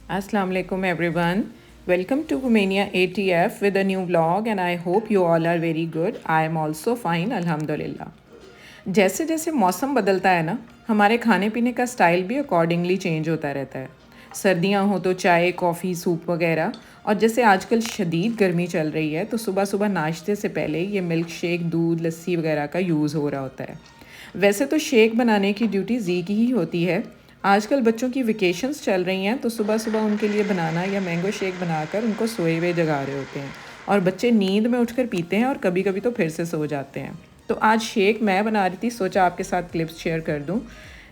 Assalamu alaikum everyone. Welcome to Romania ATF with a new vlog and I hope you all are very good. I am also fine alhamdulillah. जैसे जैसे मौसम बदलता है ना, हमारे खाने पीने का स्टाइल भी अकॉर्डिंगली चेंज होता रहता है। सर्दियाँ हो तो चाय कॉफ़ी सूप वगैरह, और जैसे आजकल शदीद गर्मी चल रही है तो सुबह सुबह नाश्ते से पहले ये मिल्क शेक दूध लस्सी वगैरह का यूज़ हो रहा होता है। वैसे तो शेक बनाने की ड्यूटी जी की ही होती है। आजकल बच्चों की वेकेशंस चल रही हैं तो सुबह सुबह उनके लिए बनाना या मैंगो शेक बनाकर उनको सोए हुए जगा रहे होते हैं, और बच्चे नींद में उठकर पीते हैं और कभी कभी तो फिर से सो जाते हैं। तो आज शेक मैं बना रही थी, सोचा आपके साथ क्लिप्स शेयर कर दूं।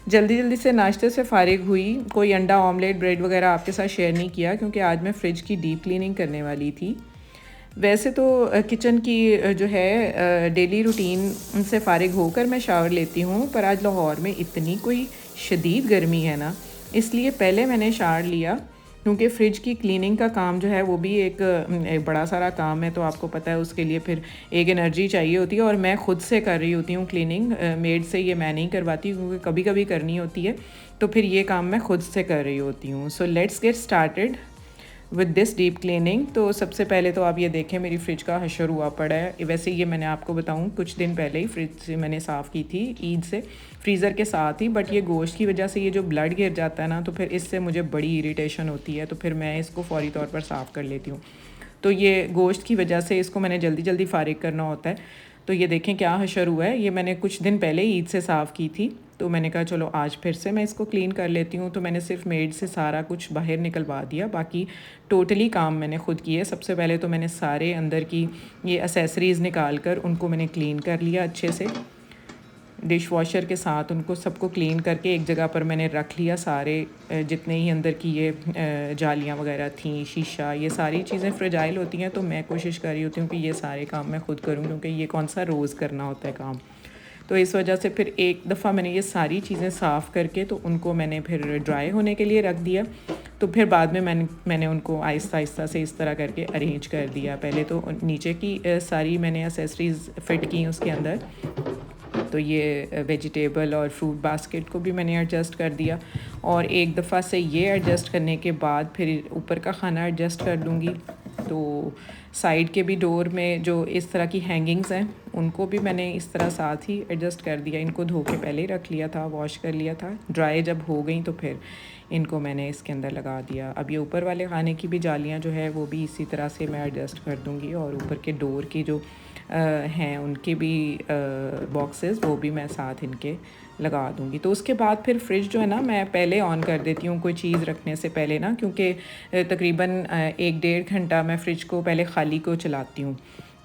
जल्दी जल्दी से नाश्ते से फारिग हुई, कोई अंडा ऑमलेट ब्रेड वगैरह आपके साथ शेयर नहीं किया क्योंकि आज मैं फ़्रिज की डीप क्लीनिंग करने वाली थी। वैसे तो किचन की जो है डेली रूटीन से फ़ारिग होकर मैं शावर लेती हूँ, पर आज लाहौर में इतनी कोई शदीद गर्मी है ना, इसलिए पहले मैंने शावर लिया क्योंकि फ़्रिज की क्लीनिंग का काम जो है वो भी एक बड़ा सारा काम है। तो आपको पता है उसके लिए फिर एक एनर्जी चाहिए होती है, और मैं ख़ुद से कर रही होती हूँ क्लीनिंग, मेड से ये मैं नहीं करवाती क्योंकि कभी कभी करनी होती है, तो फिर ये काम मैं ख़ुद से कर रही होती हूँ। So let's get started with this deep cleaning. तो सबसे पहले तो आप ये देखें मेरी फ्रिज का हशर हुआ पड़ा है। वैसे ये मैंने आपको बताऊं कुछ दिन पहले ही फ्रिज से मैंने साफ़ की थी ईद से, फ्रीज़र के साथ ही, बट ये गोश्त की वजह से ये जो ब्लड गिर जाता है ना, तो फिर इससे मुझे बड़ी इरिटेशन होती है, तो फिर मैं इसको फ़ौरी तौर पर साफ़ कर लेती हूँ। तो ये गोश्त की वजह से इसको मैंने जल्दी जल्दी फ़ारिग करना होता है। तो ये देखें क्या हशर हुआ है, ये मैंने कुछ दिन पहले ईद से साफ़ की थी, तो मैंने कहा चलो आज फिर से मैं इसको क्लीन कर लेती हूँ। तो मैंने सिर्फ मेड से सारा कुछ बाहर निकलवा दिया, बाकी टोटली काम मैंने ख़ुद किए। सबसे पहले तो मैंने सारे अंदर की ये एसेसरीज़ निकाल कर उनको मैंने क्लीन कर लिया अच्छे से, डिश वॉशर के साथ उनको सबको क्लीन करके एक जगह पर मैंने रख लिया। सारे जितने ही अंदर की ये जालियाँ वगैरह थी, शीशा, ये सारी चीज़ें फ्रेजाइल होती हैं, तो मैं कोशिश कर रही होती हूँ कि ये सारे काम मैं ख़ुद करूँ क्योंकि ये कौन सा रोज़ करना होता है काम। तो इस वजह से फिर एक दफ़ा मैंने ये सारी चीज़ें साफ़ करके तो उनको मैंने फिर ड्राई होने के लिए रख दिया। तो फिर बाद में मैंने उनको आहिस्ता आहिस्ता से इस तरह करके अरेंज कर दिया। पहले तो नीचे की सारी मैंने एसेसरीज़ फ़िट की उसके अंदर, तो ये वेजिटेबल और फ्रूट बास्केट को भी मैंने एडजस्ट कर दिया, और एक दफ़ा से ये एडजस्ट करने के बाद फिर ऊपर का खाना एडजस्ट कर लूँगी। तो साइड के भी डोर में जो इस तरह की हैंगिंग्स हैं उनको भी मैंने इस तरह साथ ही एडजस्ट कर दिया। इनको धो के पहले ही रख लिया था, वॉश कर लिया था, ड्राई जब हो गई तो फिर इनको मैंने इसके अंदर लगा दिया। अब ये ऊपर वाले खाने की भी जालियाँ जो है वो भी इसी तरह से मैं एडजस्ट कर दूँगी, और ऊपर के डोर की जो हैं उनके भी बॉक्सेस वो भी मैं साथ इनके लगा दूँगी। तो उसके बाद फिर फ्रिज जो है ना मैं पहले ऑन कर देती हूँ कोई चीज़ रखने से पहले ना, क्योंकि तकरीबन 1-1.5 घंटा मैं फ़्रिज को पहले ख़ाली को चलाती हूँ।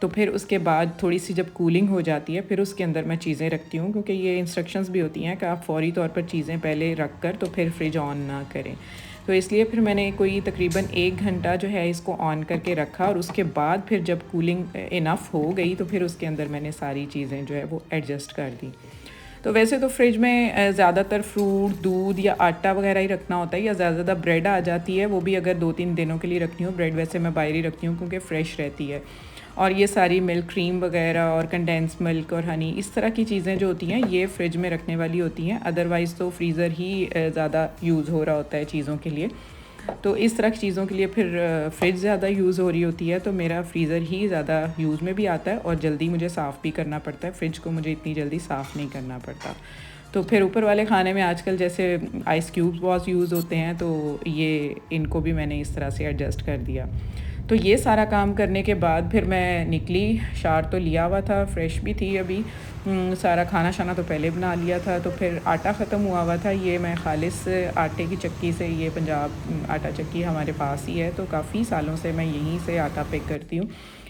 तो फिर उसके बाद थोड़ी सी जब कूलिंग हो जाती है फिर उसके अंदर मैं चीज़ें रखती हूँ, क्योंकि ये इंस्ट्रक्शंस भी होती हैं कि आप फ़ौरी तौर पर चीज़ें पहले रख कर तो फिर फ्रिज ऑन ना करें। तो इसलिए फिर मैंने कोई तकरीबन 1 घंटा जो है इसको ऑन करके रखा, और उसके बाद फिर जब कूलिंग इनफ़ हो गई तो फिर उसके अंदर मैंने सारी चीज़ें जो है वो एडजस्ट कर दी। तो वैसे तो फ्रिज में ज़्यादातर फ्रूट दूध या आटा वगैरह ही रखना होता है, या ज़्यादा ब्रेड आ जाती है, वो भी अगर 2-3 दिनों के लिए रखनी हो। ब्रेड वैसे मैं बाहर ही रखती हूँ क्योंकि फ़्रेश रहती है। और ये सारी मिल्क क्रीम वगैरह और कंडेंस मिल्क और हनी, इस तरह की चीज़ें जो होती हैं ये फ्रिज में रखने वाली होती हैं। अदरवाइज़ तो फ्रीज़र ही ज़्यादा यूज़ हो रहा होता है चीज़ों के लिए। तो इस तरह की चीज़ों के लिए फिर फ्रिज ज़्यादा यूज़ हो रही होती है, तो मेरा फ्रीज़र ही ज़्यादा यूज़ में भी आता है, और जल्दी मुझे साफ़ भी करना पड़ता है। फ्रिज को मुझे इतनी जल्दी साफ़ नहीं करना पड़ता। तो फिर ऊपर वाले खाने में आजकल जैसे आइस क्यूब्स बहुत यूज़ होते हैं, तो ये इनको भी मैंने इस तरह से एडजस्ट कर दिया। तो ये सारा काम करने के बाद फिर मैं निकली। शावर तो लिया हुआ था, फ्रेश भी थी अभी, सारा खाना शाना तो पहले बना लिया था। तो फिर आटा ख़त्म हुआ हुआ था, ये मैं खालिस आटे की चक्की से, ये पंजाब आटा चक्की हमारे पास ही है, तो काफ़ी सालों से मैं यहीं से आटा पिक करती हूँ।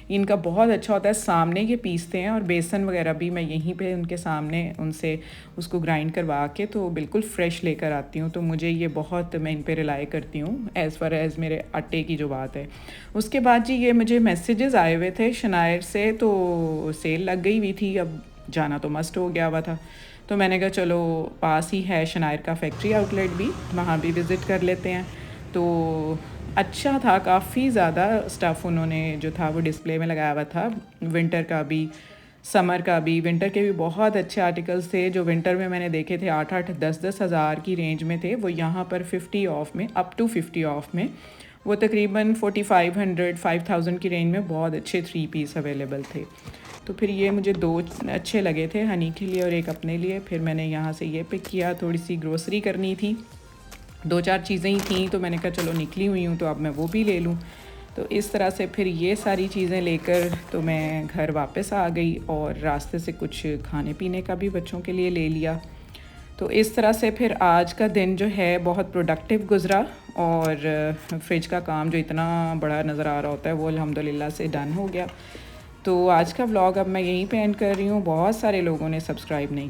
इनका बहुत अच्छा होता है, सामने ये पीसते हैं, और बेसन वगैरह भी मैं यहीं पे उनके सामने उनसे उसको ग्राइंड करवा के तो बिल्कुल फ़्रेश लेकर आती हूँ। तो मुझे ये बहुत, मैं इन पे रिलाई करती हूँ एज़ फार एज़ मेरे आटे की जो बात है। उसके बाद जी ये मुझे मैसेजेस आए हुए थे शनायर से, तो सेल लग गई हुई थी, अब जाना तो मस्ट हो गया हुआ था। तो मैंने कहा चलो पास ही है शनायर का फैक्ट्री आउटलेट भी, वहाँ भी विज़िट कर लेते हैं। तो अच्छा था, काफ़ी ज़्यादा स्टफ़ उन्होंने जो था वो डिस्प्ले में लगाया हुआ था, विंटर का भी समर का भी, विंटर के भी बहुत अच्छे आर्टिकल्स थे जो विंटर में मैंने देखे थे 8-8 10-10 हज़ार की रेंज में थे, वो यहाँ पर 50 ऑफ में, अप टू 50 ऑफ में, वो तकरीबन 4500-5000 की रेंज में बहुत अच्छे 3 पीस अवेलेबल थे। तो फिर ये मुझे 2 अच्छे लगे थे, हनी के लिए और एक अपने लिए। फिर मैंने यहाँ से ये पिक किया। थोड़ी सी ग्रोसरी करनी थी, 2-4 चीज़ें ही थी, तो मैंने कहा चलो निकली हुई हूँ तो अब मैं वो भी ले लूँ। तो इस तरह से फिर ये सारी चीज़ें लेकर तो मैं घर वापस आ गई और रास्ते से कुछ खाने पीने का भी बच्चों के लिए ले लिया। तो इस तरह से फिर आज का दिन जो है बहुत प्रोडक्टिव गुज़रा और फ्रिज का काम जो इतना बड़ा नज़र आ रहा होता है वो अल्हम्दुलिल्लाह से डन हो गया। तो आज का व्लॉग अब मैं यहीं पे एंड कर रही हूँ। बहुत सारे लोगों ने सब्सक्राइब नहीं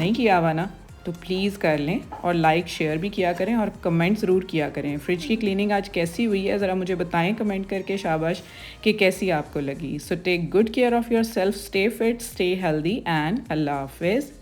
किया हुआ ना, तो प्लीज़ कर लें और लाइक शेयर भी किया करें और कमेंट ज़रूर किया करें। फ्रिज की क्लीनिंग आज कैसी हुई है ज़रा मुझे बताएं कमेंट करके, शाबाश, कि कैसी आपको लगी। So take good care of yourself, stay fit, stay healthy and Allah हाफिज़।